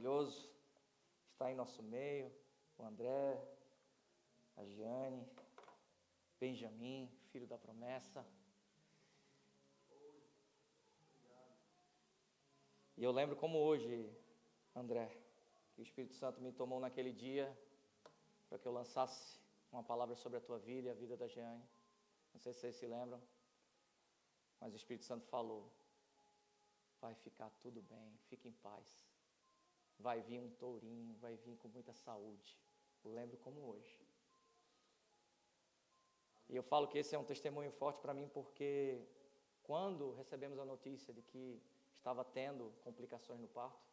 maravilhoso está em nosso meio, o André, a Giane, Benjamin, filho da promessa. E eu lembro como hoje, André, que o Espírito Santo me tomou naquele dia para que eu lançasse uma palavra sobre a tua vida e a vida da Giane. Não sei se vocês se lembram, mas o Espírito Santo falou: vai ficar tudo bem, fique em paz. Vai vir um tourinho, vai vir com muita saúde. Eu lembro como hoje. E eu falo que esse é um testemunho forte para mim, porque quando recebemos a notícia de que estava tendo complicações no parto,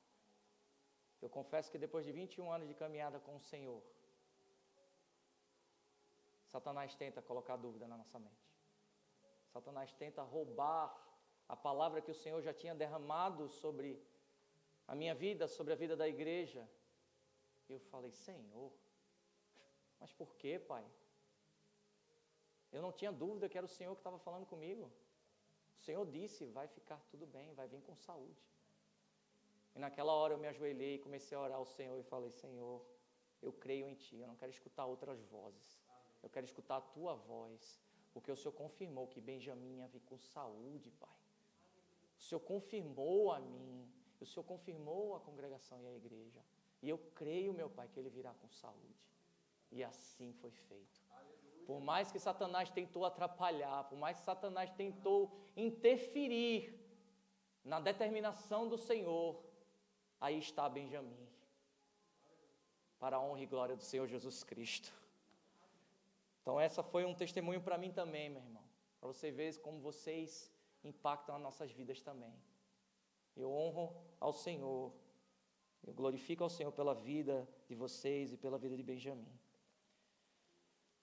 eu confesso que depois de 21 anos de caminhada com o Senhor, Satanás tenta colocar dúvida na nossa mente. Satanás tenta roubar a palavra que o Senhor já tinha derramado sobre a minha vida, sobre a vida da igreja. E eu falei: Senhor, mas por quê, Pai? Eu não tinha dúvida que era o Senhor que estava falando comigo. O Senhor disse: vai ficar tudo bem, vai vir com saúde. E naquela hora eu me ajoelhei e comecei a orar ao Senhor e falei: Senhor, eu creio em Ti, eu não quero escutar outras vozes. Eu quero escutar a Tua voz, porque o Senhor confirmou que Benjamin ia vir com saúde, Pai. O Senhor confirmou a mim, o Senhor confirmou a congregação e a igreja. E eu creio, meu Pai, que ele virá com saúde. E assim foi feito. Por mais que Satanás tentou atrapalhar, por mais que Satanás tentou interferir na determinação do Senhor, aí está Benjamin, para a honra e glória do Senhor Jesus Cristo. Então essa foi um testemunho para mim também, meu irmão, para você ver como vocês impactam as nossas vidas também. Eu honro ao Senhor, eu glorifico ao Senhor pela vida de vocês e pela vida de Benjamin.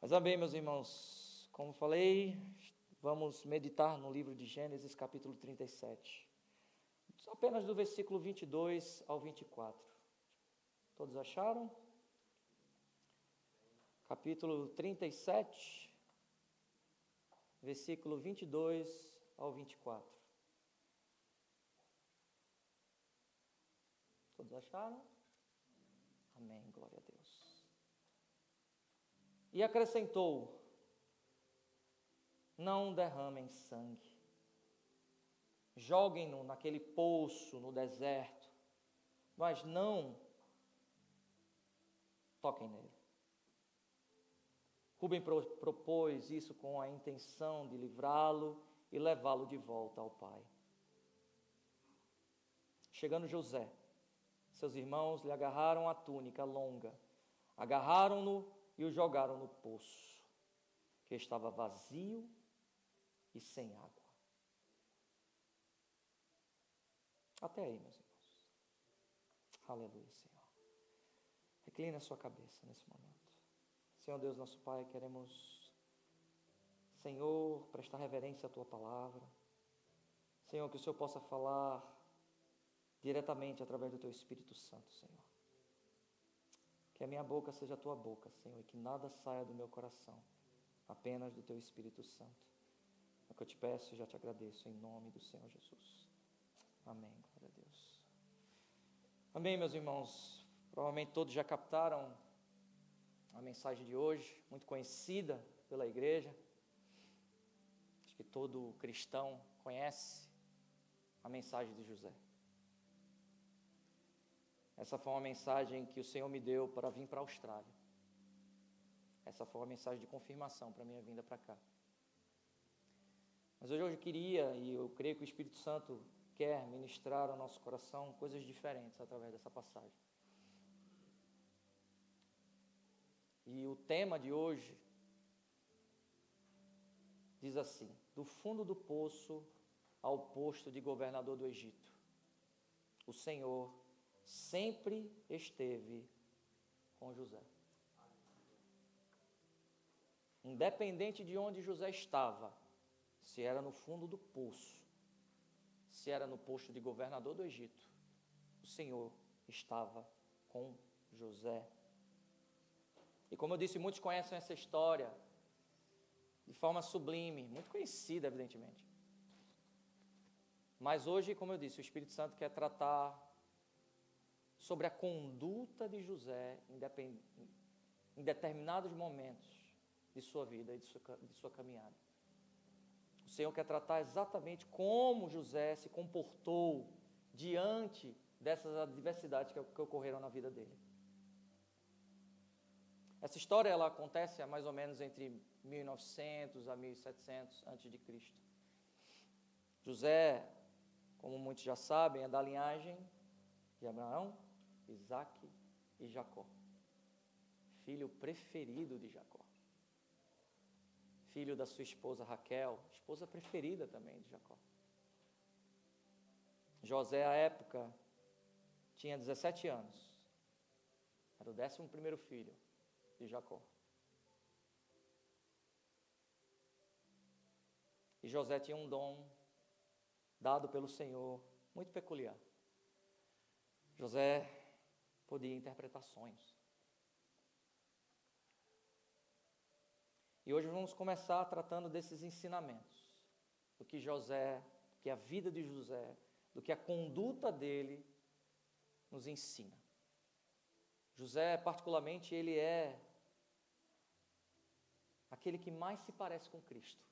Mas amém, meus irmãos, como falei, vamos meditar no livro de Gênesis, capítulo 37, apenas do versículo 22 ao 24. Todos acharam? Capítulo 37, versículo 22 ao 24. Todos acharam? Amém, glória a Deus. E acrescentou: não derramem sangue, joguem-no naquele poço no deserto, mas não toquem nele. Rubem propôs isso com a intenção de livrá-lo e levá-lo de volta ao pai. Chegando José, seus irmãos lhe agarraram a túnica longa, agarraram-no e o jogaram no poço, que estava vazio e sem água. Até aí, meus irmãos. Aleluia, Senhor. Recline a sua cabeça nesse momento. Senhor Deus, nosso Pai, queremos, Senhor, prestar reverência à Tua palavra. Senhor, que o Senhor possa falar diretamente através do Teu Espírito Santo, Senhor. Que a minha boca seja a Tua boca, Senhor, e que nada saia do meu coração, apenas do Teu Espírito Santo. É o que eu te peço e já te agradeço, em nome do Senhor Jesus. Amém, glória a Deus. Amém, meus irmãos. Provavelmente todos já captaram a mensagem de hoje, muito conhecida pela igreja. Acho que todo cristão conhece a mensagem de José. Essa foi uma mensagem que o Senhor me deu para vir para a Austrália. Essa foi uma mensagem de confirmação para a minha vinda para cá. Mas hoje eu queria, e eu creio que o Espírito Santo quer ministrar ao nosso coração coisas diferentes através dessa passagem. E o tema de hoje diz assim: do fundo do poço ao posto de governador do Egito, o Senhor sempre esteve com José. Independente de onde José estava, se era no fundo do poço, se era no posto de governador do Egito, o Senhor estava com José. E como eu disse, muitos conhecem essa história de forma sublime, muito conhecida, evidentemente. Mas hoje, como eu disse, o Espírito Santo quer tratar sobre a conduta de José em determinados momentos de sua vida e de sua caminhada. O Senhor quer tratar exatamente como José se comportou diante dessas adversidades que ocorreram na vida dele. Essa história ela acontece há mais ou menos entre 1900 a 1700 a.C. José, como muitos já sabem, é da linhagem de Abraão, Isaque e Jacó. Filho preferido de Jacó. Filho da sua esposa Raquel, esposa preferida também de Jacó. José, à época, tinha 17 anos. Era o 11º filho de Jacó. E José tinha um dom dado pelo Senhor, muito peculiar. José podia interpretar sonhos. E hoje vamos começar tratando desses ensinamentos, do que José, do que a vida de José, do que a conduta dele nos ensina. José, particularmente, ele é aquele que mais se parece com Cristo.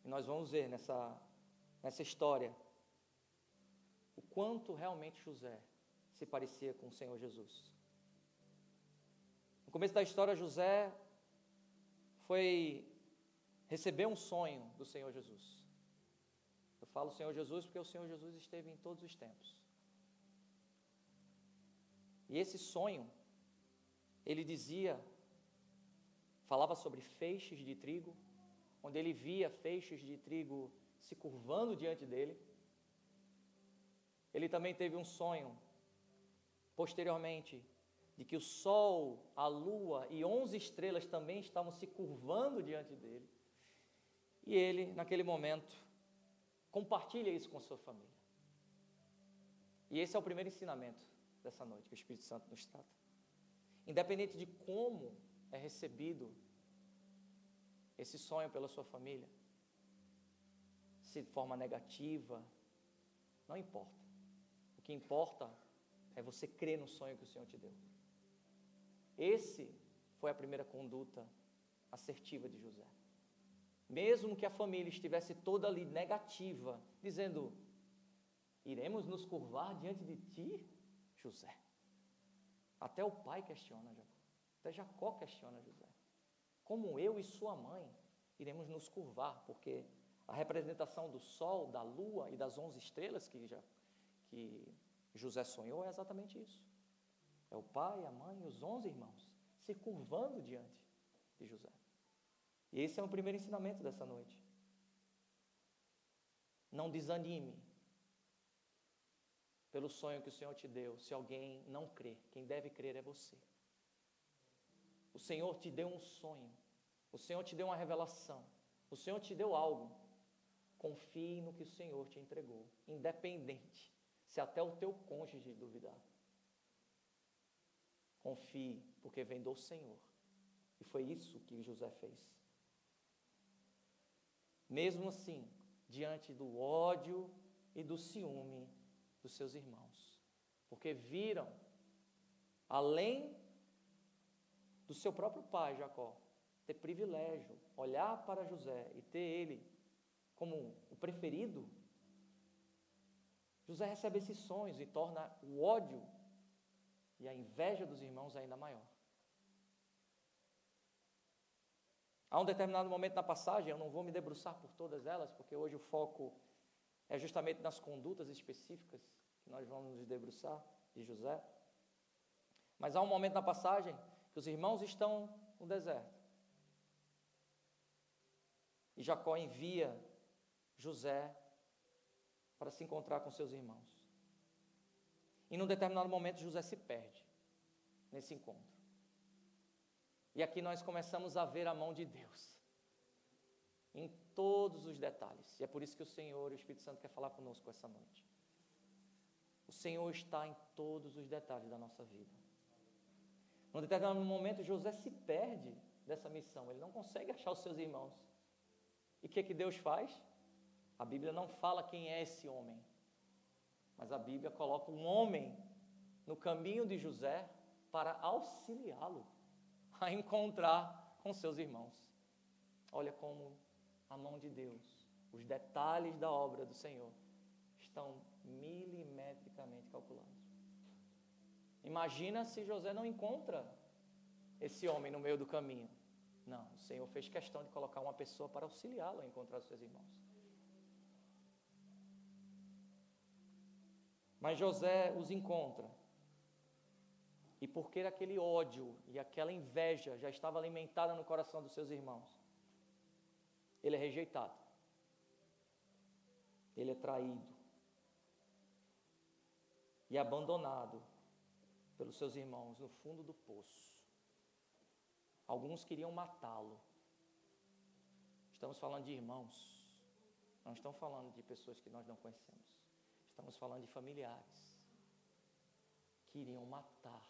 E nós vamos ver nessa história o quanto realmente José se parecia com o Senhor Jesus. No começo da história, José recebeu um sonho do Senhor Jesus. Eu falo Senhor Jesus porque o Senhor Jesus esteve em todos os tempos. E esse sonho, ele falava sobre feixes de trigo, onde ele via feixes de trigo se curvando diante dele. Ele também teve um sonho, posteriormente, de que o sol, a lua e 11 estrelas também estavam se curvando diante dele. E ele, naquele momento, compartilha isso com a sua família. E esse é o primeiro ensinamento dessa noite que o Espírito Santo nos trata. Independente de como é recebido esse sonho pela sua família, se de forma negativa, não importa. O que importa é você crer no sonho que o Senhor te deu. Esse foi a primeira conduta assertiva de José. Mesmo que a família estivesse toda ali negativa, dizendo: iremos nos curvar diante de ti, José. Até o pai questiona Jacó. Até Jacó questiona José. Como eu e sua mãe iremos nos curvar? Porque a representação do sol, da lua e das 11 estrelas que José sonhou é exatamente isso. É o pai, a mãe e os 11 irmãos se curvando diante de José. E esse é o primeiro ensinamento dessa noite. Não desanime pelo sonho que o Senhor te deu, se alguém não crê. Quem deve crer é você. O Senhor te deu um sonho. O Senhor te deu uma revelação. O Senhor te deu algo. Confie no que o Senhor te entregou, independente se até o teu cônjuge duvidar. Confie, porque vem do Senhor. E foi isso que José fez. Mesmo assim, diante do ódio e do ciúme dos seus irmãos. Porque viram, além do seu próprio pai, Jacó, ter privilégio, olhar para José e ter ele como o preferido, José recebe esses sonhos e torna o ódio e a inveja dos irmãos ainda maior. Há um determinado momento na passagem, eu não vou me debruçar por todas elas, porque hoje o foco é justamente nas condutas específicas que nós vamos nos debruçar de José. Mas há um momento na passagem que os irmãos estão no deserto. E Jacó envia José para se encontrar com seus irmãos. E num determinado momento José se perde nesse encontro. E aqui nós começamos a ver a mão de Deus em todos os detalhes. E é por isso que o Senhor e o Espírito Santo quer falar conosco essa noite. O Senhor está em todos os detalhes da nossa vida. Num determinado momento José se perde dessa missão. Ele não consegue achar os seus irmãos. E o que Deus faz? A Bíblia não fala quem é esse homem. Mas a Bíblia coloca um homem no caminho de José para auxiliá-lo a encontrar com seus irmãos. Olha como a mão de Deus, os detalhes da obra do Senhor estão milimetricamente calculados. Imagina se José não encontra esse homem no meio do caminho. Não, o Senhor fez questão de colocar uma pessoa para auxiliá-lo a encontrar os seus irmãos. Mas José os encontra. E porque aquele ódio e aquela inveja já estava alimentada no coração dos seus irmãos, ele é rejeitado. Ele é traído. E abandonado pelos seus irmãos no fundo do poço. Alguns queriam matá-lo. Estamos falando de irmãos. Não estamos falando de pessoas que nós não conhecemos. Estamos falando de familiares. Queriam matar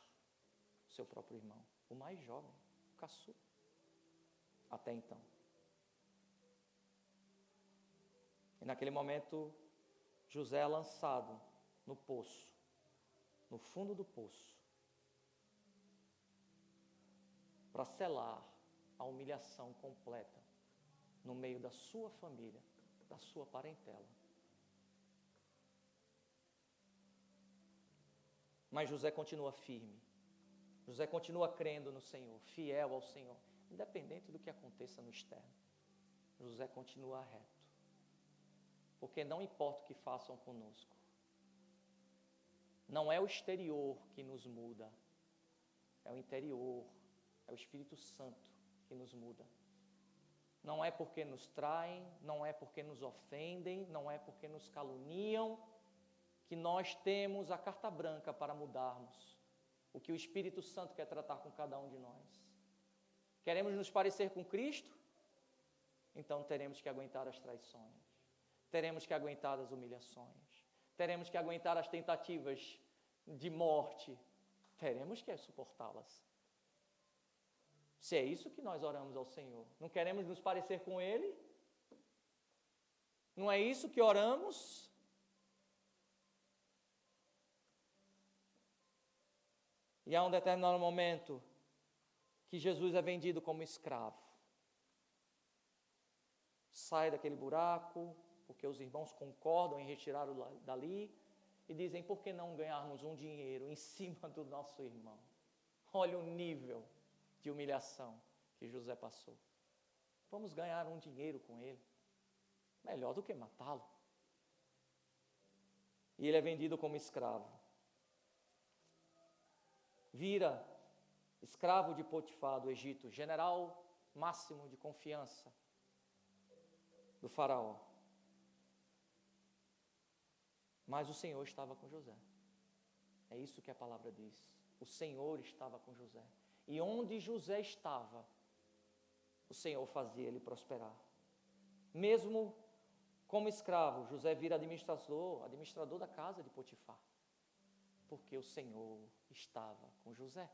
o seu próprio irmão. O mais jovem, o caçula. Até então. E naquele momento, José é lançado no poço. No fundo do poço. Para selar a humilhação completa no meio da sua família, da sua parentela. Mas José continua firme. José continua crendo no Senhor, fiel ao Senhor, independente do que aconteça no externo. José continua reto. Porque não importa o que façam conosco. Não é o exterior que nos muda, é o interior. É o Espírito Santo que nos muda. Não é porque nos traem, não é porque nos ofendem, não é porque nos caluniam, que nós temos a carta branca para mudarmos o que o Espírito Santo quer tratar com cada um de nós. Queremos nos parecer com Cristo? Então teremos que aguentar as traições, teremos que aguentar as humilhações, teremos que aguentar as tentativas de morte, teremos que suportá-las. Se é isso que nós oramos ao Senhor, não queremos nos parecer com Ele? Não é isso que oramos? E há um determinado momento que Jesus é vendido como escravo. Sai daquele buraco, porque os irmãos concordam em retirá-lo dali e dizem, por que não ganharmos um dinheiro em cima do nosso irmão? Olha o nível de humilhação que José passou. Vamos ganhar um dinheiro com ele. Melhor do que matá-lo. E ele é vendido como escravo. Vira escravo de Potifar do Egito, general máximo de confiança do faraó. Mas o Senhor estava com José. É isso que a palavra diz. O Senhor estava com José. E onde José estava, o Senhor fazia ele prosperar. Mesmo como escravo, José vira administrador da casa de Potifar. Porque o Senhor estava com José.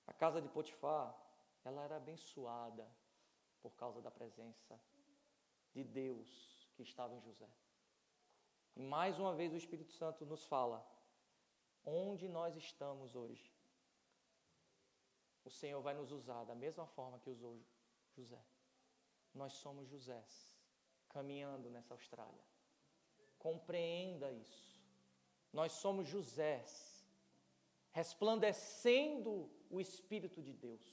A casa de Potifar, ela era abençoada por causa da presença de Deus que estava em José. E mais uma vez o Espírito Santo nos fala, onde nós estamos hoje, o Senhor vai nos usar da mesma forma que usou José. Nós somos Josés, caminhando nessa Austrália. Compreenda isso. Nós somos Josés, resplandecendo o Espírito de Deus,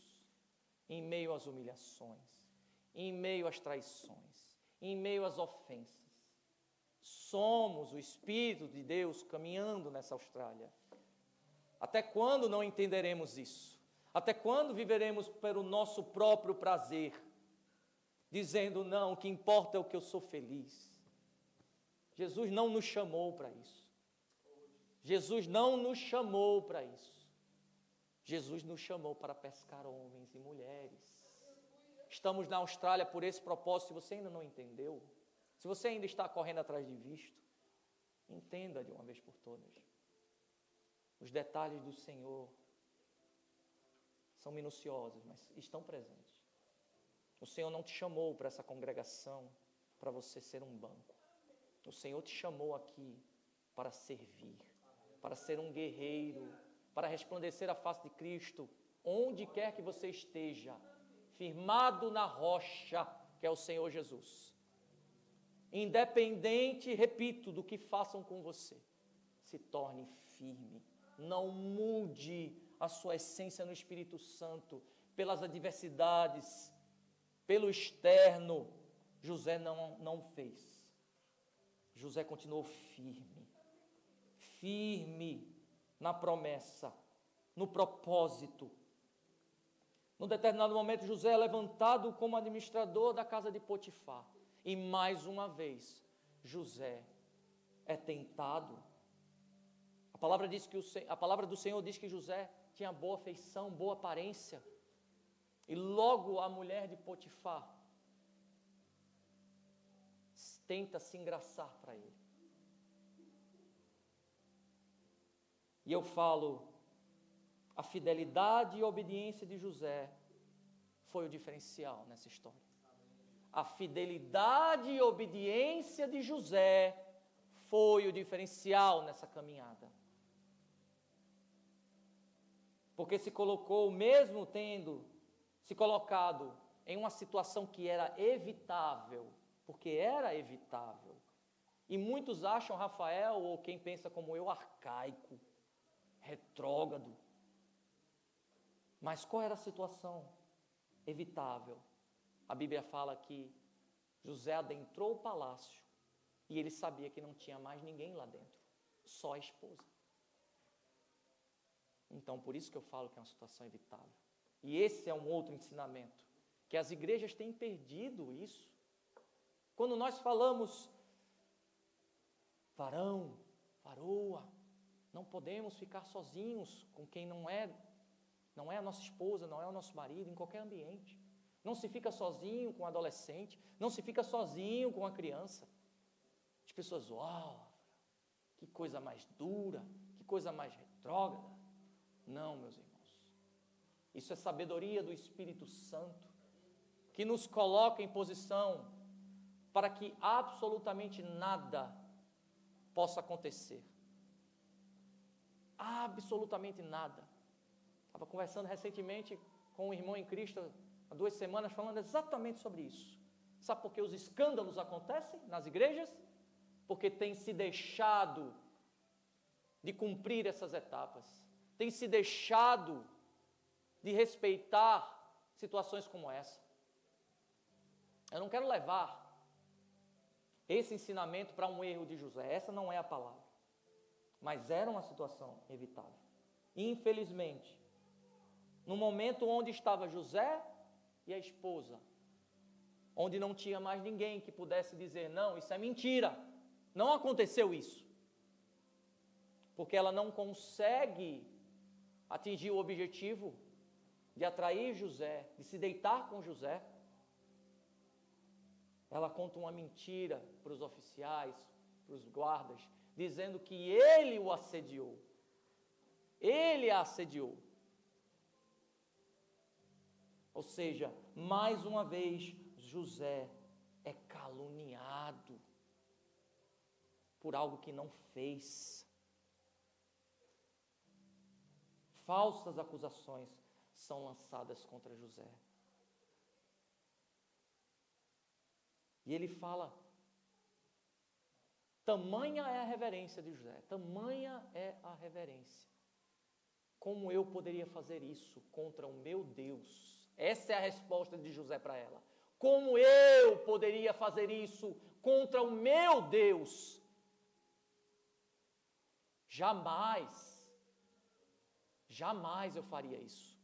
em meio às humilhações, em meio às traições, em meio às ofensas. Somos o Espírito de Deus caminhando nessa Austrália. Até quando não entenderemos isso? Até quando viveremos pelo nosso próprio prazer, dizendo, não, o que importa é o que eu sou feliz? Jesus não nos chamou para isso. Jesus não nos chamou para isso. Jesus nos chamou para pescar homens e mulheres. Estamos na Austrália por esse propósito. Se você ainda não entendeu, se você ainda está correndo atrás de visto, entenda de uma vez por todas. Os detalhes do Senhor são minuciosos, mas estão presentes. O Senhor não te chamou para essa congregação para você ser um banco. O Senhor te chamou aqui para servir, para ser um guerreiro, para resplandecer a face de Cristo, onde quer que você esteja, firmado na rocha, que é o Senhor Jesus. Independente, repito, do que façam com você, se torne firme, não mude a sua essência no Espírito Santo, pelas adversidades, pelo externo. José não fez. José continuou firme na promessa, no propósito. Num determinado momento, José é levantado como administrador da casa de Potifar. E mais uma vez, José é tentado. A palavra do Senhor diz que José tinha boa feição, boa aparência. E logo a mulher de Potifar tenta se engraçar para ele. E eu falo, a fidelidade e a obediência de José foi o diferencial nessa história. A fidelidade e obediência de José foi o diferencial nessa caminhada. Porque se colocou, mesmo tendo se colocado em uma situação que era evitável, porque era evitável. E muitos acham Rafael, ou quem pensa como eu, arcaico, retrógrado. Mas qual era a situação evitável? A Bíblia fala que José adentrou o palácio e ele sabia que não tinha mais ninguém lá dentro, só a esposa. Então, por isso que eu falo que é uma situação evitável. E esse é um outro ensinamento, que as igrejas têm perdido isso. Quando nós falamos, varão, varoa, não podemos ficar sozinhos com quem não é a nossa esposa, não é o nosso marido, em qualquer ambiente. Não se fica sozinho com um adolescente, não se fica sozinho com uma criança. As pessoas, uau, que coisa mais dura, que coisa mais retrógrada. Não, meus irmãos. Isso é sabedoria do Espírito Santo, que nos coloca em posição para que absolutamente nada possa acontecer. Absolutamente nada. Estava conversando recentemente com um irmão em Cristo, há 2 semanas, falando exatamente sobre isso. Sabe por que os escândalos acontecem nas igrejas? Porque tem se deixado de cumprir essas etapas. Tem se deixado de respeitar situações como essa. Eu não quero levar esse ensinamento para um erro de José. Essa não é a palavra. Mas era uma situação evitável. Infelizmente, no momento onde estava José e a esposa, onde não tinha mais ninguém que pudesse dizer, não, isso é mentira, não aconteceu isso. Porque ela não consegue atingir o objetivo de atrair José, de se deitar com José. Ela conta uma mentira para os oficiais, para os guardas, dizendo que ele o assediou. Ele a assediou. Ou seja, mais uma vez, José é caluniado por algo que não fez. Falsas acusações são lançadas contra José. E ele fala, tamanha é a reverência de José, tamanha é a reverência. Como eu poderia fazer isso contra o meu Deus? Essa é a resposta de José para ela. Como eu poderia fazer isso contra o meu Deus? Jamais eu faria isso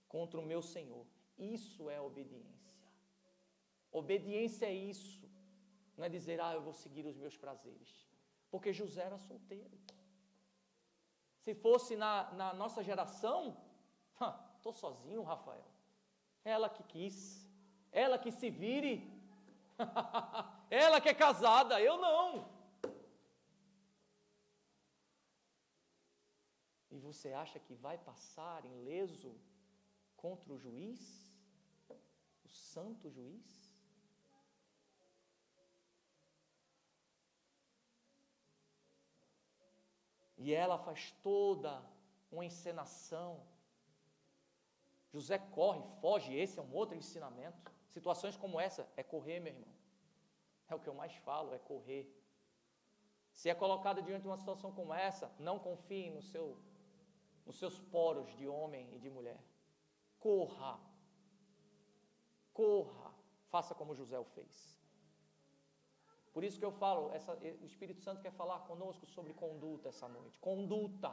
contra o meu Senhor. Isso é obediência. Obediência é isso. Não é dizer, eu vou seguir os meus prazeres. Porque José era solteiro. Se fosse na nossa geração, estou sozinho, Rafael. Ela que quis. Ela que se vire. Ela que é casada, eu não. E você acha que vai passar ileso contra o juiz? O santo juiz? E ela faz toda uma encenação. José corre, foge, esse é um outro ensinamento. Situações como essa é correr, meu irmão. É o que eu mais falo, é correr. Se é colocado diante de uma situação como essa, não confie nos seus poros de homem e de mulher. Corra. Corra. Faça como José o fez. Por isso que eu falo, o Espírito Santo quer falar conosco sobre conduta essa noite. Conduta.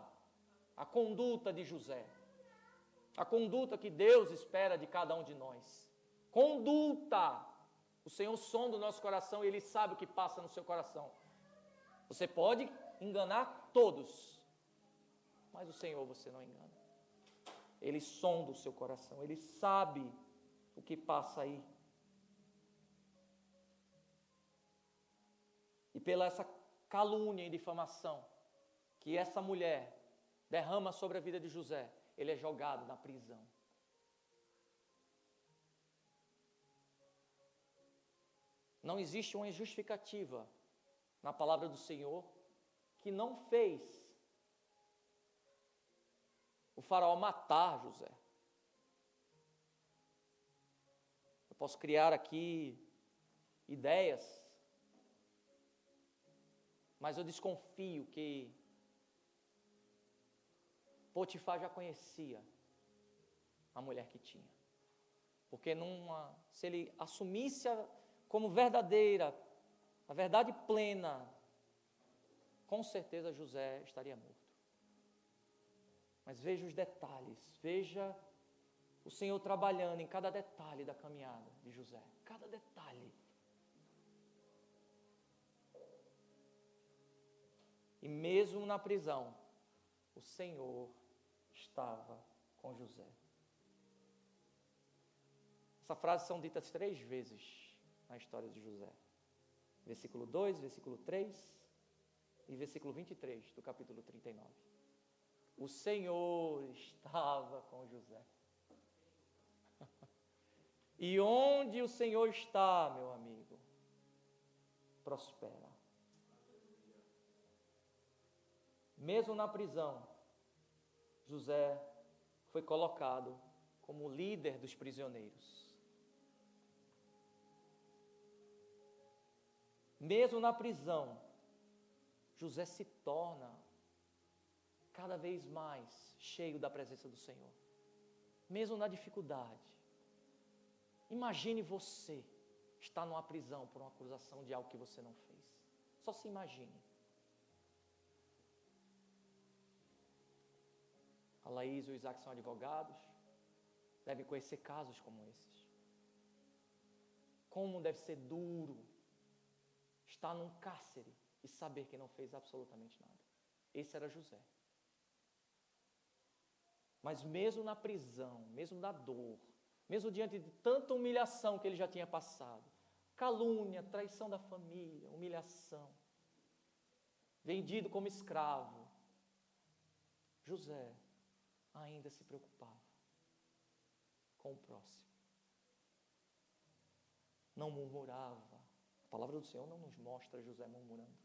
A conduta de José. A conduta que Deus espera de cada um de nós. Conduta. O Senhor sonda o nosso coração e Ele sabe o que passa no seu coração. Você pode enganar todos, mas o Senhor você não engana. Ele sonda o seu coração, Ele sabe o que passa aí. E pela essa calúnia e difamação que essa mulher derrama sobre a vida de José, ele é jogado na prisão. Não existe uma justificativa na palavra do Senhor que não fez o faraó matar José. Eu posso criar aqui ideias, mas eu desconfio que Potifar já conhecia a mulher que tinha. Porque se ele assumisse como verdadeira, a verdade plena, com certeza José estaria morto. Mas veja os detalhes, veja o Senhor trabalhando em cada detalhe da caminhada de José. Cada detalhe. E mesmo na prisão, o Senhor estava com José. Essa frase são ditas 3 vezes na história de José. Versículo 2, versículo 3 e versículo 23 do capítulo 39. O Senhor estava com José. E onde o Senhor está, meu amigo, prospera. Mesmo na prisão, José foi colocado como líder dos prisioneiros. Mesmo na prisão, José se torna cada vez mais cheio da presença do Senhor. Mesmo na dificuldade. Imagine você estar numa prisão por uma acusação de algo que você não fez. Só se imagine. A Laís e o Isaac são advogados, devem conhecer casos como esses. Como deve ser duro estar num cárcere e saber que não fez absolutamente nada. Esse era José. Mas mesmo na prisão, mesmo na dor, mesmo diante de tanta humilhação que ele já tinha passado, calúnia, traição da família, humilhação, vendido como escravo, José ainda se preocupava com o próximo. Não murmurava. A palavra do Senhor não nos mostra José murmurando.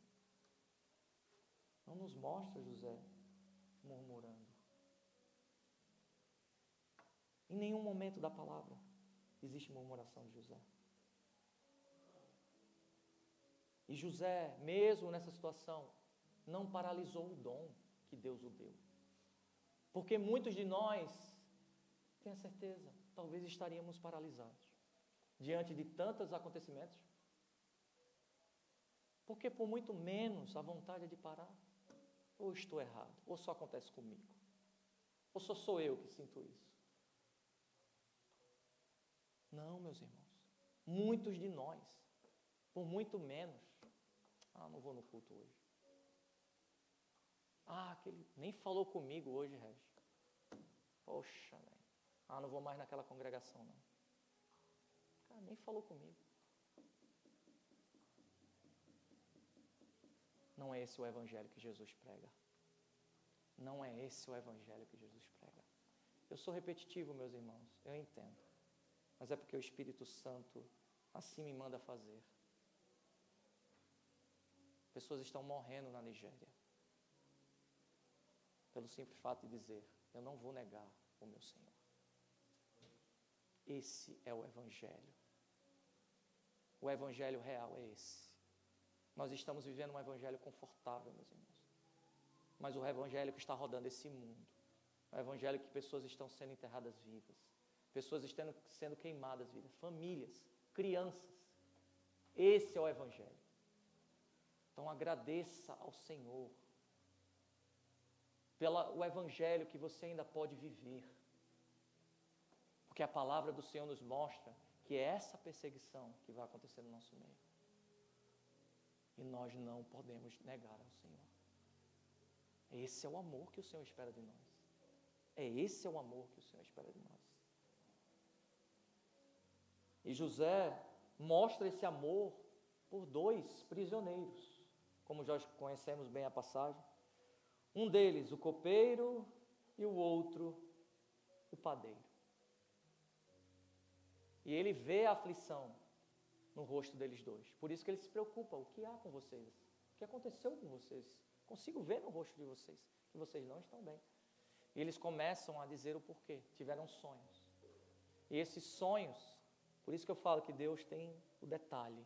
Não nos mostra José murmurando. Em nenhum momento da palavra existe murmuração de José. E José, mesmo nessa situação, não paralisou o dom que Deus o deu. Porque muitos de nós, tenha certeza, talvez estaríamos paralisados diante de tantos acontecimentos. Porque por muito menos a vontade é de parar. Ou estou errado, ou só acontece comigo, ou só sou eu que sinto isso. Não, meus irmãos, muitos de nós, por muito menos, não vou no culto hoje. Aquele nem falou comigo hoje, Regis. Poxa, velho. Não vou mais naquela congregação, não. Cara, nem falou comigo. Não é esse o evangelho que Jesus prega. Não é esse o evangelho que Jesus prega. Eu sou repetitivo, meus irmãos, eu entendo. Mas é porque o Espírito Santo assim me manda fazer. Pessoas estão morrendo na Nigéria. pelo simples fato de dizer: eu não vou negar o meu Senhor. Esse é o Evangelho. O Evangelho real é esse. Nós estamos vivendo um Evangelho confortável, meus irmãos. Mas o Evangelho que está rodando esse mundo, o Evangelho que pessoas estão sendo enterradas vivas, pessoas estão sendo queimadas vivas, famílias, crianças. Esse é o Evangelho. Então agradeça ao Senhor pelo Evangelho que você ainda pode viver. Porque a palavra do Senhor nos mostra que é essa perseguição que vai acontecer no nosso meio. E nós não podemos negar ao Senhor. Esse é o amor que o Senhor espera de nós. Esse é o amor que o Senhor espera de nós. E José mostra esse amor por 2 prisioneiros, como já conhecemos bem a passagem. Um deles, o copeiro, e o outro, o padeiro. E ele vê a aflição no rosto deles dois. Por isso que ele se preocupa. O que há com vocês? O que aconteceu com vocês? Consigo ver no rosto de vocês que vocês não estão bem. E eles começam a dizer o porquê. Tiveram sonhos. E esses sonhos, por isso que eu falo que Deus tem o detalhe.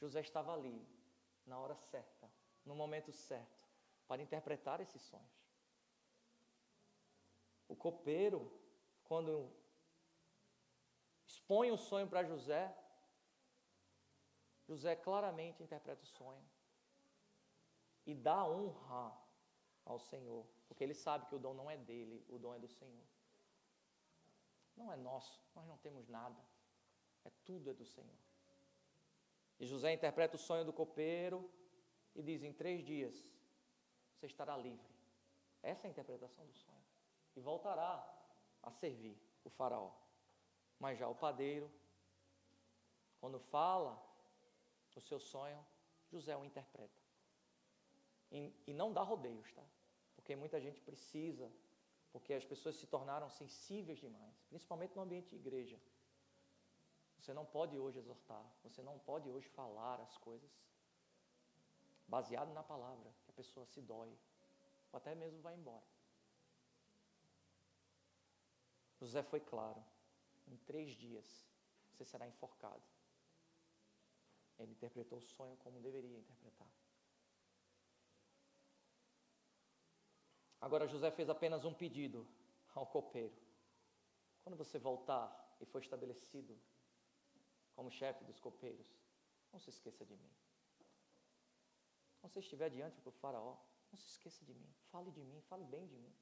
José estava ali, na hora certa, no momento certo, para interpretar esses sonhos. O copeiro, quando expõe o sonho para José, José claramente interpreta o sonho e dá honra ao Senhor, porque ele sabe que o dom não é dele, o dom é do Senhor. Não é nosso, nós não temos nada, tudo é do Senhor. E José interpreta o sonho do copeiro e diz: em 3 dias você estará livre. Essa é a interpretação do sonho. E voltará a servir o faraó. Mas já o padeiro, quando fala o seu sonho, José o interpreta. E não dá rodeios, tá? Porque muita gente precisa, porque as pessoas se tornaram sensíveis demais, principalmente no ambiente de igreja. Você não pode hoje exortar, você não pode hoje falar as coisas baseado na palavra, que a pessoa se dói, ou até mesmo vai embora. José foi claro: em 3 dias você será enforcado. Ele interpretou o sonho como deveria interpretar. Agora José fez apenas um pedido ao copeiro: quando você voltar e for estabelecido como chefe dos copeiros, não se esqueça de mim. Quando você estiver diante do faraó, não se esqueça de mim, fale bem de mim,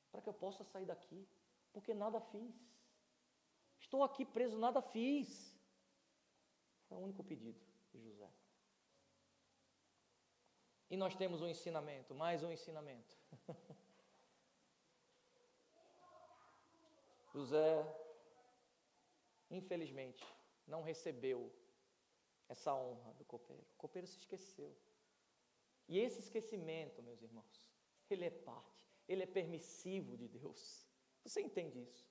para que eu possa sair daqui, porque nada fiz. Estou aqui preso, nada fiz. Foi o único pedido de José. E nós temos um ensinamento, mais um ensinamento. José, infelizmente, não recebeu essa honra do copeiro. O copeiro se esqueceu. E esse esquecimento, meus irmãos, ele é parte, ele é permissivo de Deus. Você entende isso?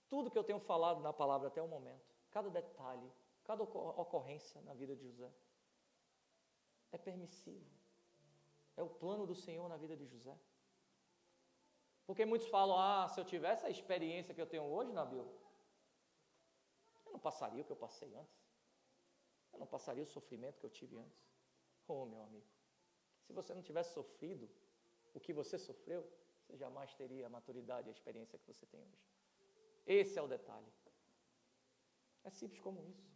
Tudo que eu tenho falado na palavra até o momento, cada detalhe, cada ocorrência na vida de José, é permissivo. É o plano do Senhor na vida de José. Porque muitos falam: se eu tivesse a experiência que eu tenho hoje, Nabil, eu não passaria o que eu passei antes. Eu não passaria o sofrimento que eu tive antes. Oh, meu amigo, se você não tivesse sofrido o que você sofreu, você jamais teria a maturidade e a experiência que você tem hoje. Esse é o detalhe. É simples como isso.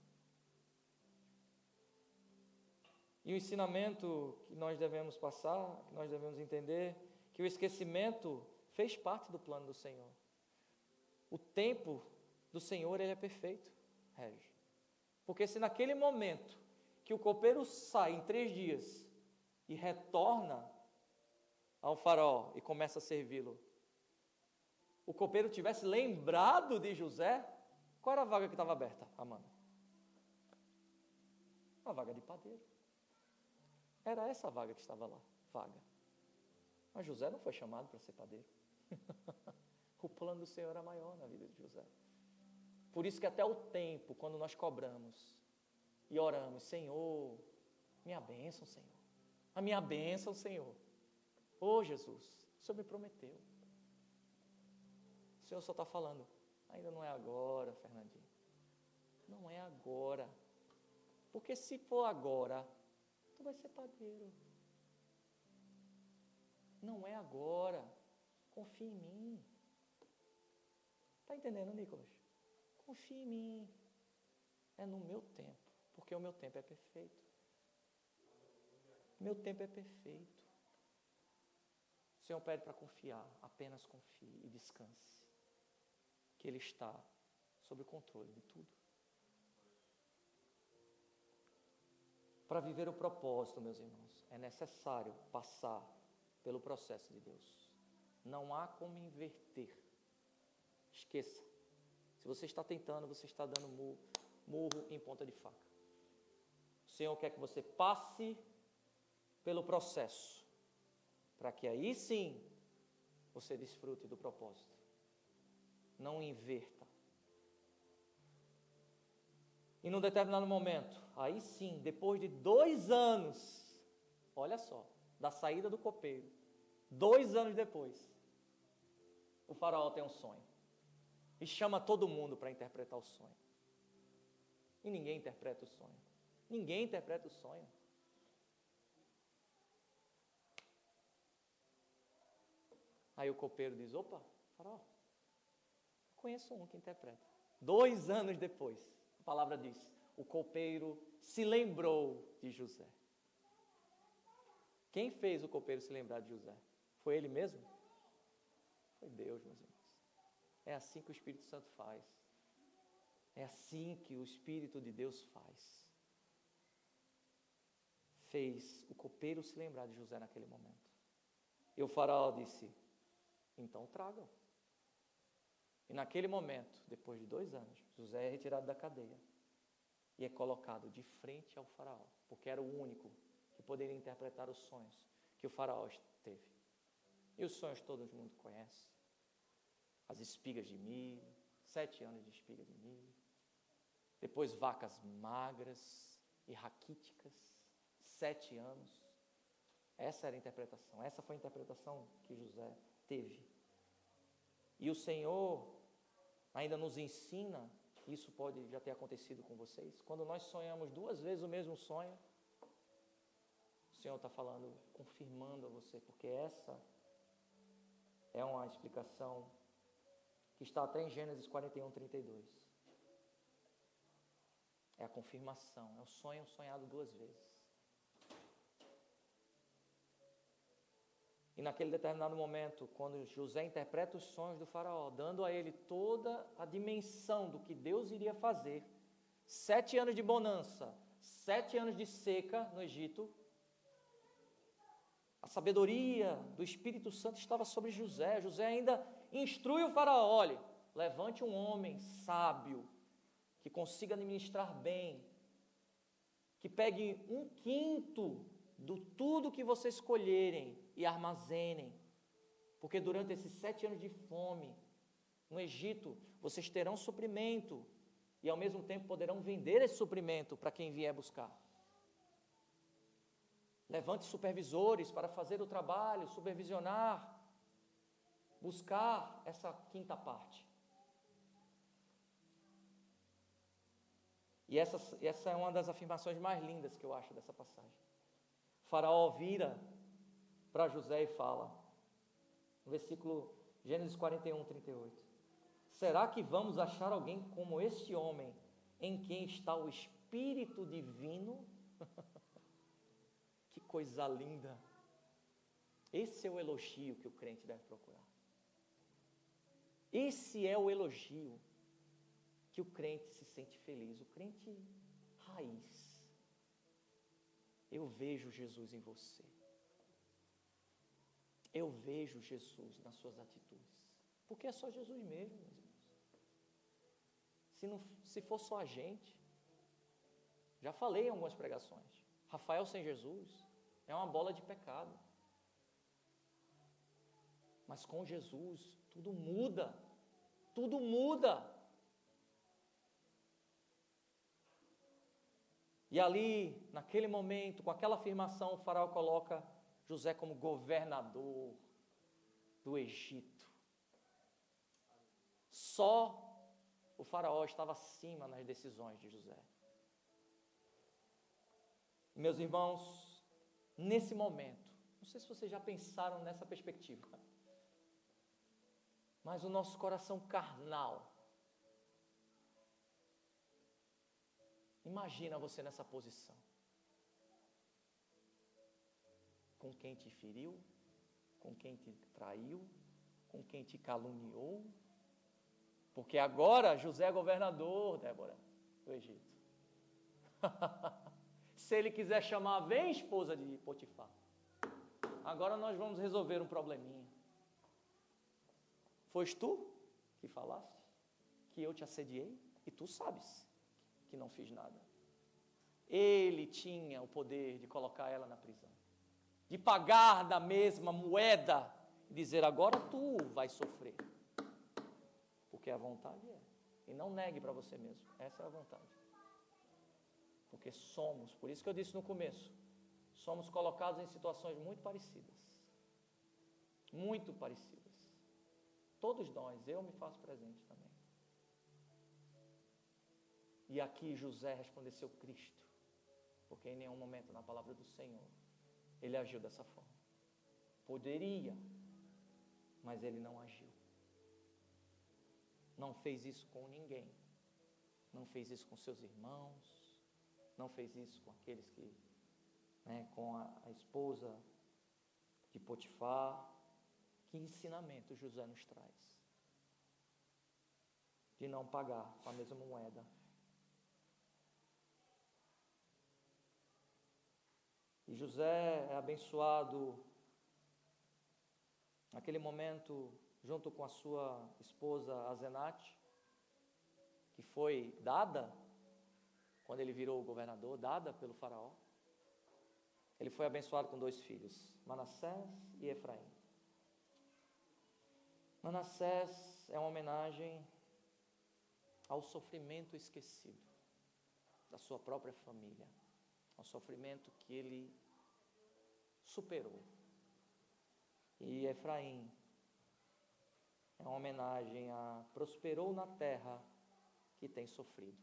E o ensinamento que nós devemos passar, que nós devemos entender, que o esquecimento fez parte do plano do Senhor. O tempo do Senhor, ele é perfeito, Régio. Porque se naquele momento que o copeiro sai em 3 dias e retorna ao faraó e começa a servi-lo, o copeiro tivesse lembrado de José, qual era a vaga que estava aberta, Amanda? A vaga de padeiro. Era essa a vaga que estava lá, vaga. Mas José não foi chamado para ser padeiro. O plano do Senhor era maior na vida de José. Por isso que até o tempo, quando nós cobramos e oramos: Senhor, minha bênção, Senhor. A minha bênção, Senhor. Oh, Jesus, O Senhor me prometeu. O Senhor só está falando, ainda não é agora, Fernandinho. Não é agora. Porque se for agora, tu vai ser padeiro. Não é agora. Confia em mim. Está entendendo, Nicolas? Confia em mim. É no meu tempo. Porque o meu tempo é perfeito. Meu tempo é perfeito. O Senhor pede para confiar. Apenas confie e descanse. Que Ele está sob o controle de tudo. Para viver o propósito, meus irmãos, é necessário passar pelo processo de Deus. Não há como inverter. Esqueça. Se você está tentando, você está dando murro em ponta de faca. O Senhor quer que você passe pelo processo, para que aí sim você desfrute do propósito. Não inverta. E num determinado momento, aí sim, depois de 2 anos, olha só, da saída do copeiro, 2 anos depois, o faraó tem um sonho. E chama todo mundo para interpretar o sonho. E ninguém interpreta o sonho. Ninguém interpreta o sonho. Aí o copeiro diz, opa, faraó, conheço um que interpreta. 2 anos depois, a palavra diz, o copeiro se lembrou de José. Quem fez o copeiro se lembrar de José? Foi ele mesmo? Foi Deus, meus irmãos. É assim que o Espírito Santo faz. É assim que o Espírito de Deus faz. Fez o copeiro se lembrar de José naquele momento. E o faraó disse, então tragam. E naquele momento, depois de 2 anos, José é retirado da cadeia e é colocado de frente ao faraó, porque era o único que poderia interpretar os sonhos que o faraó teve. E os sonhos todo mundo conhece. As espigas de milho, 7 anos de espiga de milho. Depois vacas magras e raquíticas, 7 anos. Essa era a interpretação, essa foi a interpretação que José teve. E o Senhor ainda nos ensina, isso pode já ter acontecido com vocês, quando nós sonhamos 2 vezes o mesmo sonho, o Senhor está falando, confirmando a você, porque essa é uma explicação que está até em Gênesis 41, 32. É a confirmação, é o sonho sonhado 2 vezes. E naquele determinado momento, quando José interpreta os sonhos do faraó, dando a ele toda a dimensão do que Deus iria fazer, 7 anos de bonança, 7 anos de seca no Egito, a sabedoria do Espírito Santo estava sobre José. José ainda instrui o faraó, olhe, levante um homem sábio, que consiga administrar bem, que pegue 1/5 do tudo que vocês escolherem e armazenem, porque durante esses 7 anos de fome, no Egito, vocês terão suprimento, e ao mesmo tempo poderão vender esse suprimento para quem vier buscar. Levante supervisores para fazer o trabalho, supervisionar, buscar essa 5ª parte. E essa é uma das afirmações mais lindas que eu acho dessa passagem. O faraó vira para José e fala, no versículo Gênesis 41, 38. Será que vamos achar alguém como este homem, em quem está o Espírito Divino? Que coisa linda! Esse é o elogio que o crente deve procurar. Esse é o elogio que o crente se sente feliz, o crente raiz. Eu vejo Jesus em você. Eu vejo Jesus nas suas atitudes. Porque é só Jesus mesmo, meus irmãos. Se for só a gente, já falei em algumas pregações, Rafael sem Jesus é uma bola de pecado. Mas com Jesus, tudo muda. Tudo muda. E ali, naquele momento, com aquela afirmação, o faraó coloca José como governador. do Egito. Só o faraó estava acima nas decisões de José. Meus irmãos, nesse momento, não sei se vocês já pensaram nessa perspectiva, mas o nosso coração carnal, imagina você nessa posição. Com quem te feriu, com quem te traiu, com quem te caluniou. Porque agora José é governador, Débora, do Egito. Se ele quiser chamar, vem esposa de Potifar. Agora nós vamos resolver um probleminha. Foste tu que falaste que eu te assediei? E tu sabes que não fiz nada. Ele tinha o poder de colocar ela na prisão, de pagar da mesma moeda e dizer, agora tu vais sofrer. Porque a vontade é. E não negue para você mesmo. Essa é a vontade. Porque somos, por isso que eu disse no começo, somos colocados em situações muito parecidas. Muito parecidas. Todos nós, eu me faço presente também. E aqui José resplandeceu Cristo, porque em nenhum momento na palavra do Senhor ele agiu dessa forma. Poderia, mas ele não agiu. Não fez isso com ninguém. Não fez isso com seus irmãos. Não fez isso com aqueles que, com a esposa de Potifar. Que ensinamento José nos traz? De não pagar com a mesma moeda. E José é abençoado naquele momento junto com a sua esposa Asenate, que foi dada quando ele virou governador, dada pelo faraó. Ele foi abençoado com 2 filhos, Manassés e Efraim. Manassés é uma homenagem ao sofrimento esquecido da sua própria família, ao sofrimento que ele superou. E Efraim é uma homenagem a prosperou na terra que tem sofrido.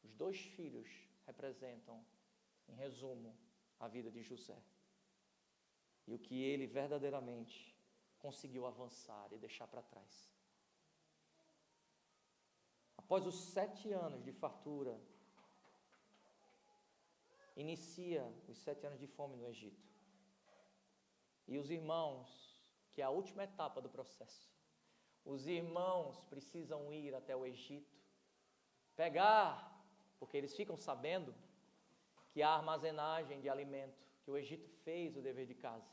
Os 2 filhos representam, em resumo, a vida de José. E o que ele verdadeiramente conseguiu avançar e deixar para trás. Após os 7 anos de fartura, inicia os 7 anos de fome no Egito. E os irmãos, que é a última etapa do processo, os irmãos precisam ir até o Egito, pegar, porque eles ficam sabendo que há armazenagem de alimento, que o Egito fez o dever de casa,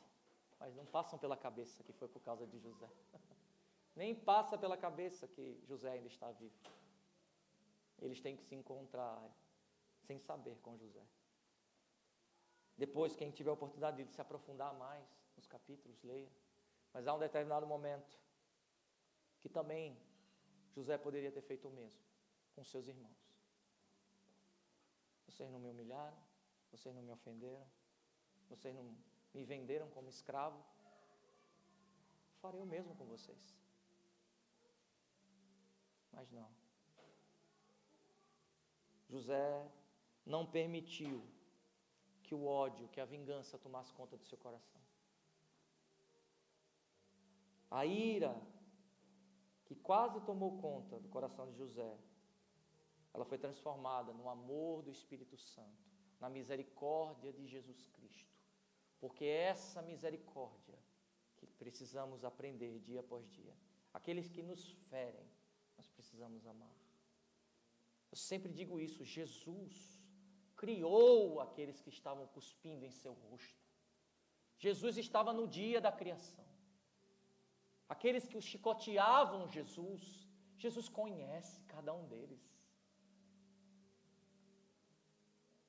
mas não passam pela cabeça que foi por causa de José. Nem passa pela cabeça que José ainda está vivo. Eles têm que se encontrar sem saber com José. Depois, quem tiver a oportunidade de se aprofundar mais nos capítulos, leia. Mas há um determinado momento que também José poderia ter feito o mesmo com seus irmãos. Vocês não me humilharam, vocês não me ofenderam, vocês não me venderam como escravo. Farei o mesmo com vocês. Mas não. José não permitiu que o ódio, que a vingança tomasse conta do seu coração. A ira que quase tomou conta do coração de José, ela foi transformada no amor do Espírito Santo, na misericórdia de Jesus Cristo. Porque é essa misericórdia que precisamos aprender dia após dia. Aqueles que nos ferem, nós precisamos amar. Eu sempre digo isso, Jesus criou aqueles que estavam cuspindo em seu rosto. Jesus estava no dia da criação. Aqueles que o chicoteavam Jesus, Jesus conhece cada um deles.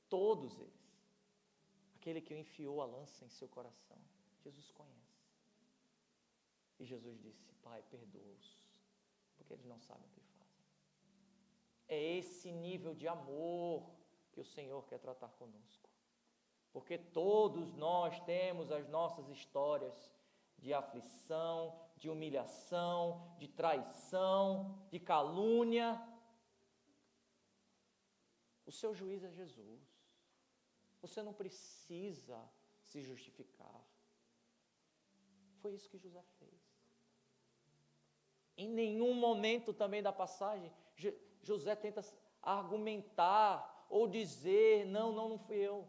Todos eles. Aquele que o enfiou a lança em seu coração, Jesus conhece. E Jesus disse, Pai, perdoa-os, porque eles não sabem o que fazem. É esse nível de amor que o Senhor quer tratar conosco. Porque todos nós temos as nossas histórias de aflição, de humilhação, de traição, de calúnia. O seu juiz é Jesus. Você não precisa se justificar. Foi isso que José fez. Em nenhum momento também da passagem, José tenta argumentar ou dizer, não fui eu.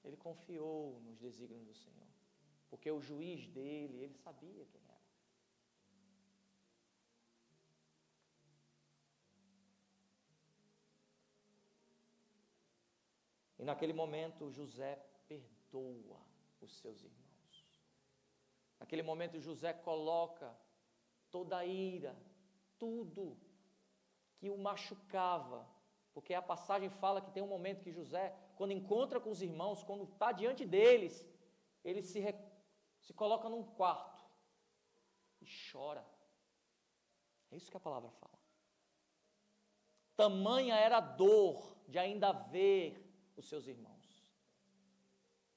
Ele confiou nos desígnios do Senhor, porque o juiz dele, ele sabia quem era. E naquele momento, José perdoa os seus irmãos. Naquele momento, José coloca toda a ira, tudo que o machucava, porque a passagem fala que tem um momento que José, quando encontra com os irmãos, quando está diante deles, ele se coloca num quarto e chora. É isso que a palavra fala. Tamanha era a dor de ainda ver os seus irmãos.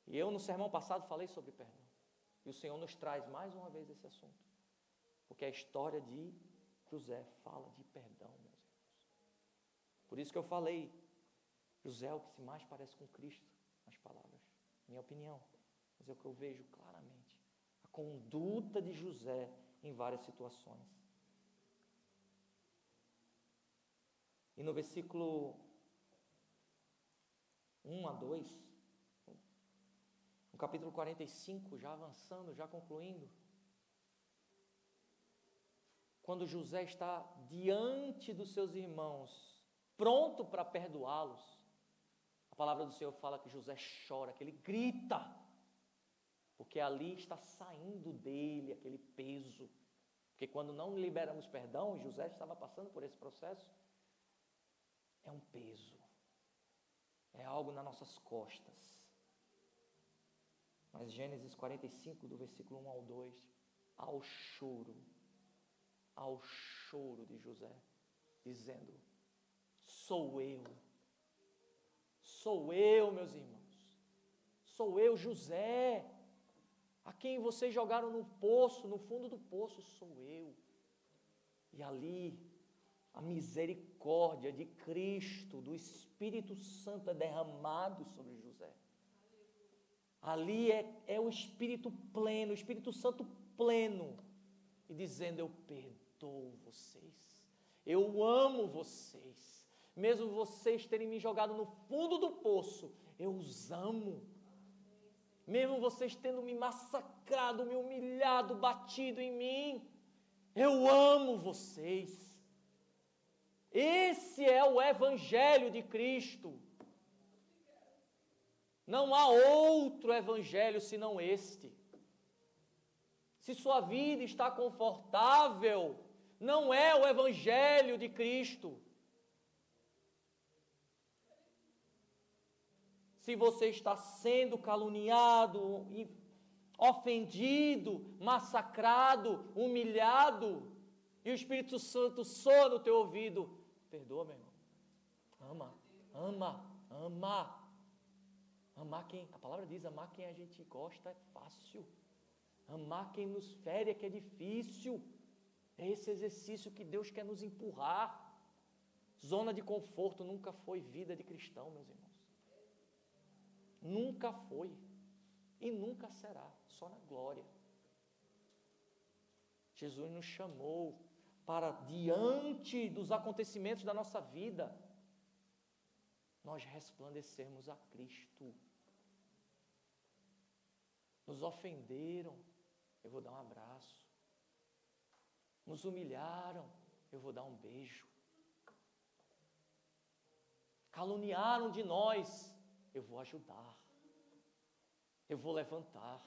E eu no sermão passado falei sobre perdão. E o Senhor nos traz mais uma vez esse assunto. Porque a história de José fala de perdão, meus irmãos. Por isso que eu falei, José é o que se mais parece com Cristo nas palavras. Minha opinião. Mas é o que eu vejo claramente. A conduta de José em várias situações. E no versículo 1 a 2, no capítulo 45, já avançando, já concluindo, quando José está diante dos seus irmãos, pronto para perdoá-los, a palavra do Senhor fala que José chora, que ele grita, porque ali está saindo dele aquele peso, porque quando não liberamos perdão, e José estava passando por esse processo, é um peso, é algo nas nossas costas. Mas Gênesis 45, do versículo 1 ao 2, ao choro de José, dizendo, sou eu, meus irmãos, sou eu, José, a quem vocês jogaram no poço, no fundo do poço, sou eu. E ali, a misericórdia de Cristo, do Espírito Santo é derramado sobre José. Ali é o Espírito pleno, o Espírito Santo pleno, e dizendo, eu perdoo vocês, eu amo vocês, mesmo vocês terem me jogado no fundo do poço, eu os amo, mesmo vocês tendo me massacrado, me humilhado, batido em mim, eu amo vocês. Esse é o Evangelho de Cristo. Não há outro evangelho senão este. Se sua vida está confortável, não é o evangelho de Cristo. Se você está sendo caluniado, ofendido, massacrado, humilhado, e o Espírito Santo soa no teu ouvido, perdoa, meu irmão. Ama. Amar quem, a palavra diz, amar quem a gente gosta é fácil. Amar quem nos fere é que é difícil. É esse exercício que Deus quer nos empurrar. Zona de conforto nunca foi vida de cristão, meus irmãos. Nunca foi. E nunca será, só na glória. Jesus nos chamou para, diante dos acontecimentos da nossa vida, nós resplandecermos a Cristo. Nos ofenderam, eu vou dar um abraço. Nos humilharam, eu vou dar um beijo. Caluniaram de nós, eu vou ajudar. Eu vou levantar.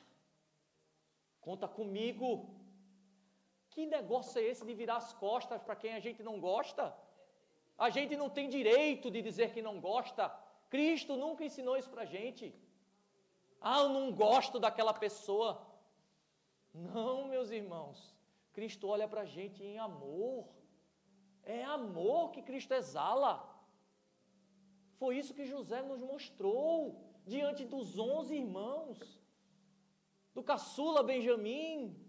Conta comigo. Que negócio é esse de virar as costas para quem a gente não gosta? A gente não tem direito de dizer que não gosta. Cristo nunca ensinou isso para a gente. Eu não gosto daquela pessoa. Não, meus irmãos. Cristo olha para a gente em amor. É amor que Cristo exala. Foi isso que José nos mostrou diante dos 11 irmãos. do caçula Benjamim.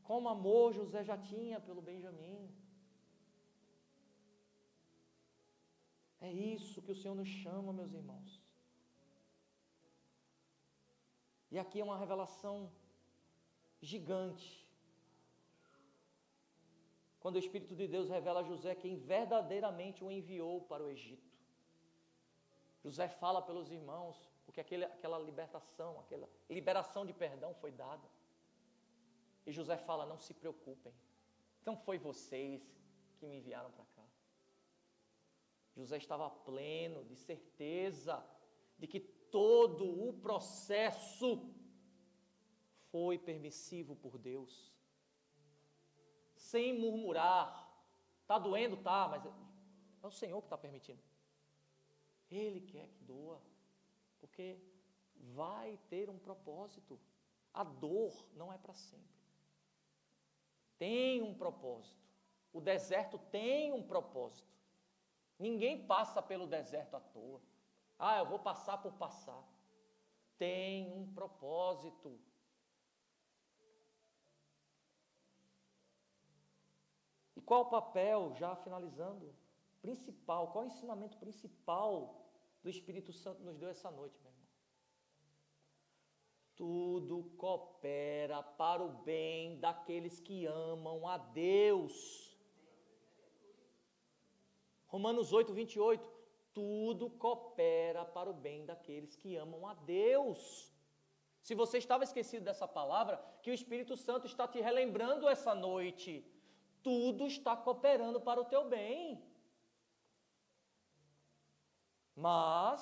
Como amor José já tinha pelo Benjamim. É isso que o Senhor nos chama, meus irmãos. E aqui é uma revelação gigante. Quando o Espírito de Deus revela a José quem verdadeiramente o enviou para o Egito. José fala pelos irmãos, porque aquela liberação de perdão foi dada. E José fala, não se preocupem, não foi vocês que me enviaram para cá. José estava pleno de certeza de que todo o processo foi permissivo por Deus. Sem murmurar, está doendo, tá, mas é o Senhor que está permitindo. Ele quer que doa, porque vai ter um propósito. A dor não é para sempre. Tem um propósito. O deserto tem um propósito. Ninguém passa pelo deserto à toa. Ah, eu vou passar por passar. Tem um propósito. E qual o papel, já finalizando, principal, qual o ensinamento principal do Espírito Santo nos deu essa noite, meu irmão? Tudo coopera para o bem daqueles que amam a Deus. Romanos 8, 28. Tudo coopera para o bem daqueles que amam a Deus. Se você estava esquecido dessa palavra, que o Espírito Santo está te relembrando essa noite. Tudo está cooperando para o teu bem. Mas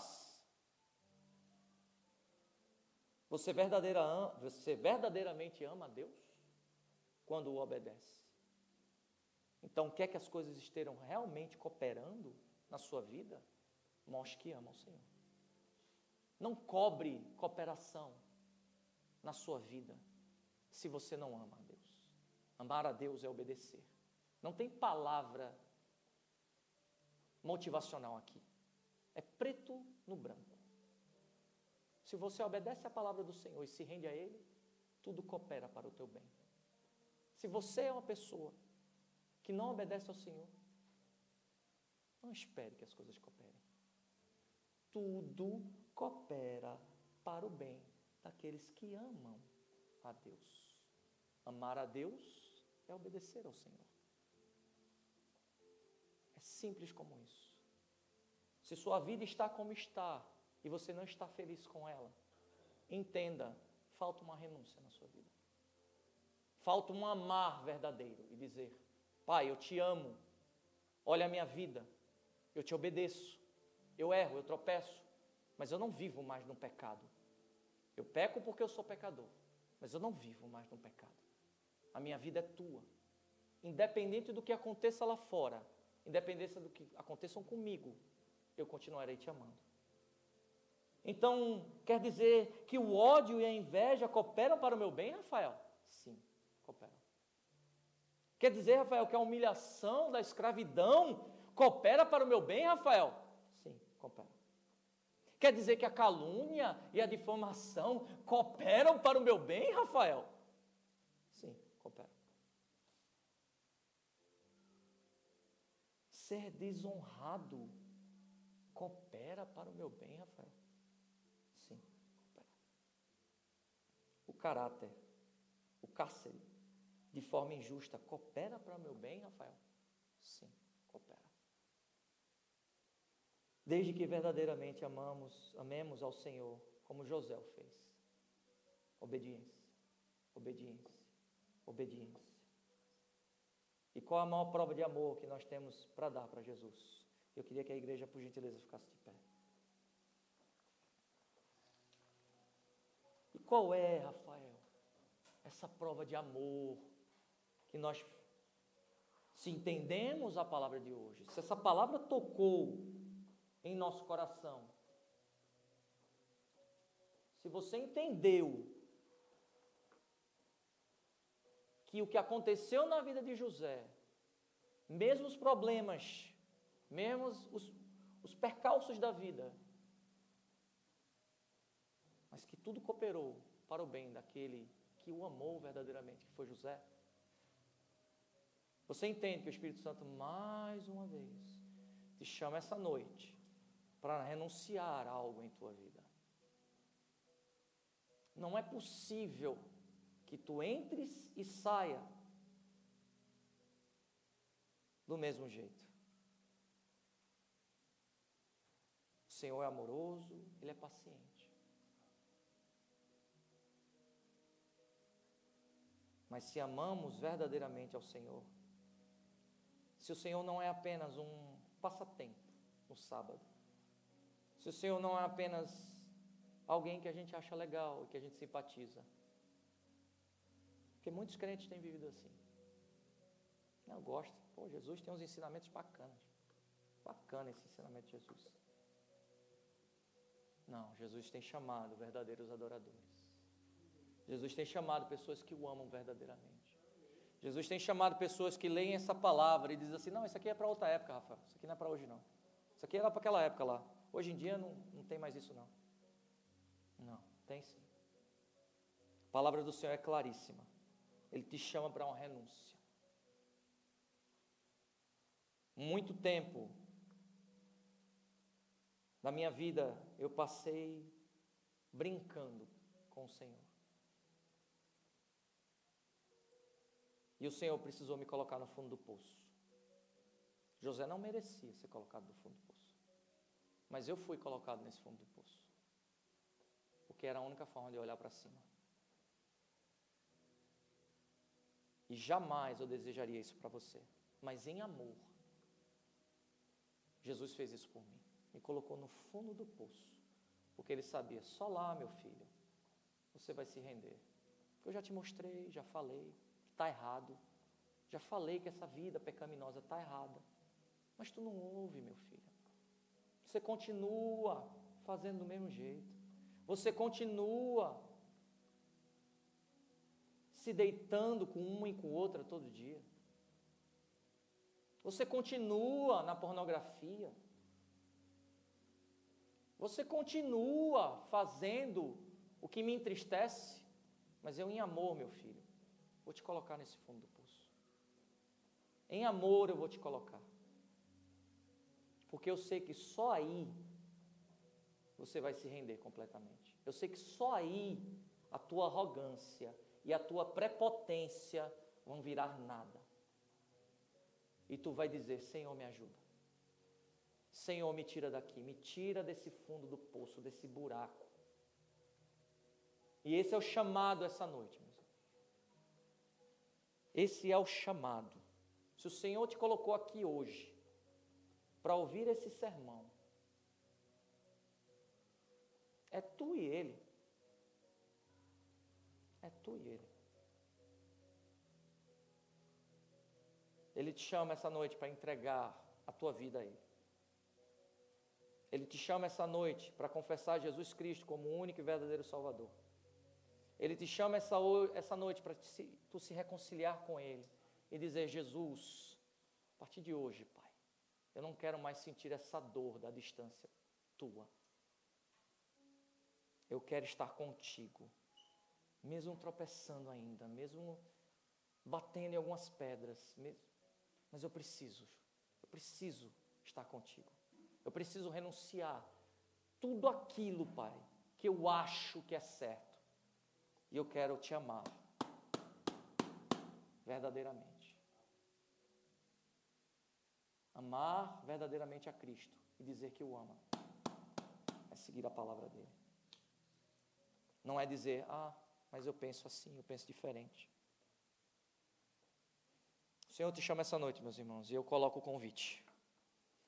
você verdadeiramente ama a Deus quando o obedece. Então, quer que as coisas estejam realmente cooperando na sua vida? Mostre que ama o Senhor. Não cobre cooperação na sua vida se você não ama a Deus. Amar a Deus é obedecer. Não tem palavra motivacional aqui. É preto no branco. Se você obedece à palavra do Senhor e se rende a Ele, tudo coopera para o teu bem. Se você é uma pessoa que não obedece ao Senhor, não espere que as coisas cooperem. Tudo coopera para o bem daqueles que amam a Deus. Amar a Deus é obedecer ao Senhor. É simples como isso. Se sua vida está como está e você não está feliz com ela, entenda, falta uma renúncia na sua vida. Falta um amar verdadeiro e dizer, Pai, eu te amo, olha a minha vida, eu te obedeço, eu erro, eu tropeço, mas eu não vivo mais no pecado. Eu peco porque eu sou pecador, mas eu não vivo mais no pecado. A minha vida é tua. Independente do que aconteça lá fora, independente do que aconteçam comigo, eu continuarei te amando. Então, quer dizer que o ódio e a inveja cooperam para o meu bem, Rafael? Sim, cooperam. Quer dizer, Rafael, que a humilhação da escravidão coopera para o meu bem, Rafael? Sim, coopera. Quer dizer que a calúnia e a difamação cooperam para o meu bem, Rafael? Sim, coopera. Ser desonrado coopera para o meu bem, Rafael? Sim, coopera. O caráter, o cárcere, de forma injusta, coopera para o meu bem, Rafael? Sim, coopera. Desde que verdadeiramente amemos ao Senhor, como José o fez. Obediência, obediência, obediência. E qual a maior prova de amor que nós temos para dar para Jesus? Eu queria que a igreja, por gentileza, ficasse de pé. E qual é, Rafael, essa prova de amor que nós, se entendemos a palavra de hoje, se essa palavra tocou em nosso coração, se você entendeu que o que aconteceu na vida de José, mesmo os problemas, mesmo os percalços percalços da vida, mas que tudo cooperou para o bem daquele que o amou verdadeiramente, que foi José. Você entende que o Espírito Santo, mais uma vez, te chama essa noite para renunciar a algo em tua vida. Não é possível que tu entres e saia do mesmo jeito. O Senhor é amoroso, Ele é paciente. Mas se amamos verdadeiramente ao Senhor, se o Senhor não é apenas um passatempo no sábado, se o Senhor não é apenas alguém que a gente acha legal e que a gente simpatiza, porque muitos crentes têm vivido assim. Eu gosto, Jesus tem uns ensinamentos bacanas, bacana esse ensinamento de Jesus. Não, Jesus tem chamado verdadeiros adoradores. Jesus tem chamado pessoas que o amam verdadeiramente. Jesus tem chamado pessoas que leem essa palavra e dizem assim, não, isso aqui é para outra época, Rafael, isso aqui não é para hoje não. Isso aqui era para aquela época lá. Hoje em dia não tem mais isso não. Não, tem sim. A palavra do Senhor é claríssima. Ele te chama para uma renúncia. Muito tempo na minha vida eu passei brincando com o Senhor. E o Senhor precisou me colocar no fundo do poço. José não merecia ser colocado no fundo do poço. Mas eu fui colocado nesse fundo do poço. Porque era a única forma de olhar para cima. E jamais eu desejaria isso para você. Mas em amor, Jesus fez isso por mim. Me colocou no fundo do poço. Porque Ele sabia, só lá, meu filho, você vai se render. Eu já te mostrei, já falei, que está errado. Já falei que essa vida pecaminosa está errada. Mas tu não ouve, meu filho. Você continua fazendo do mesmo jeito. Você continua se deitando com uma e com outra todo dia. Você continua na pornografia. Você continua fazendo o que me entristece. Mas eu, em amor, meu filho, vou te colocar nesse fundo do poço. Em amor eu vou te colocar. Porque eu sei que só aí você vai se render completamente. Eu sei que só aí a tua arrogância e a tua prepotência vão virar nada. E tu vai dizer, Senhor, me ajuda. Senhor, me tira daqui, me tira desse fundo do poço, desse buraco. E esse é o chamado essa noite, meus amigos. Esse é o chamado. Se o Senhor te colocou aqui hoje para ouvir esse sermão, é tu e Ele. É tu e Ele. Ele te chama essa noite para entregar a tua vida a Ele. Ele te chama essa noite para confessar Jesus Cristo como o único e verdadeiro Salvador. Ele te chama essa noite para tu se reconciliar com Ele e dizer, Jesus, a partir de hoje, Pai, eu não quero mais sentir essa dor da distância tua. Eu quero estar contigo, mesmo tropeçando ainda, mesmo batendo em algumas pedras, mas eu preciso estar contigo. Eu preciso renunciar tudo aquilo, Pai, que eu acho que é certo. E eu quero te amar verdadeiramente. Amar verdadeiramente a Cristo e dizer que o ama é seguir a palavra dele. Não é dizer, mas eu penso assim, eu penso diferente. O Senhor te chama essa noite, meus irmãos, e eu coloco o convite.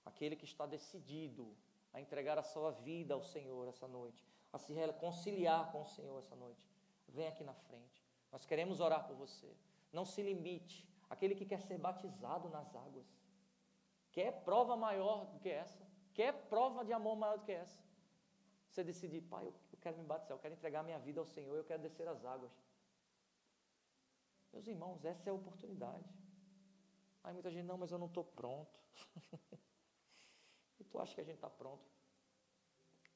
Aquele que está decidido a entregar a sua vida ao Senhor essa noite, a se reconciliar com o Senhor essa noite, vem aqui na frente. Nós queremos orar por você. Não se limite. Aquele que quer ser batizado nas águas, quer prova maior do que essa? Quer prova de amor maior do que essa? Você decidir, Pai, eu quero me batizar, eu quero entregar minha vida ao Senhor, eu quero descer as águas. Meus irmãos, essa é a oportunidade. Aí muita gente, não, mas eu não estou pronto. E tu acha que a gente está pronto?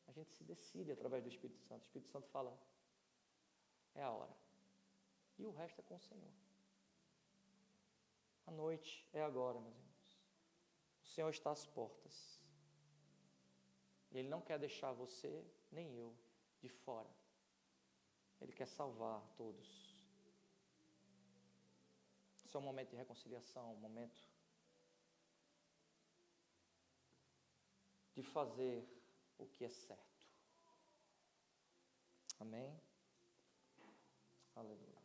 A gente se decide através do Espírito Santo. O Espírito Santo fala, é a hora. E o resto é com o Senhor. A noite é agora, meus irmãos. O Senhor está às portas. E Ele não quer deixar você, nem eu, de fora. Ele quer salvar todos. Isso é um momento de reconciliação, um momento de fazer o que é certo. Amém? Aleluia.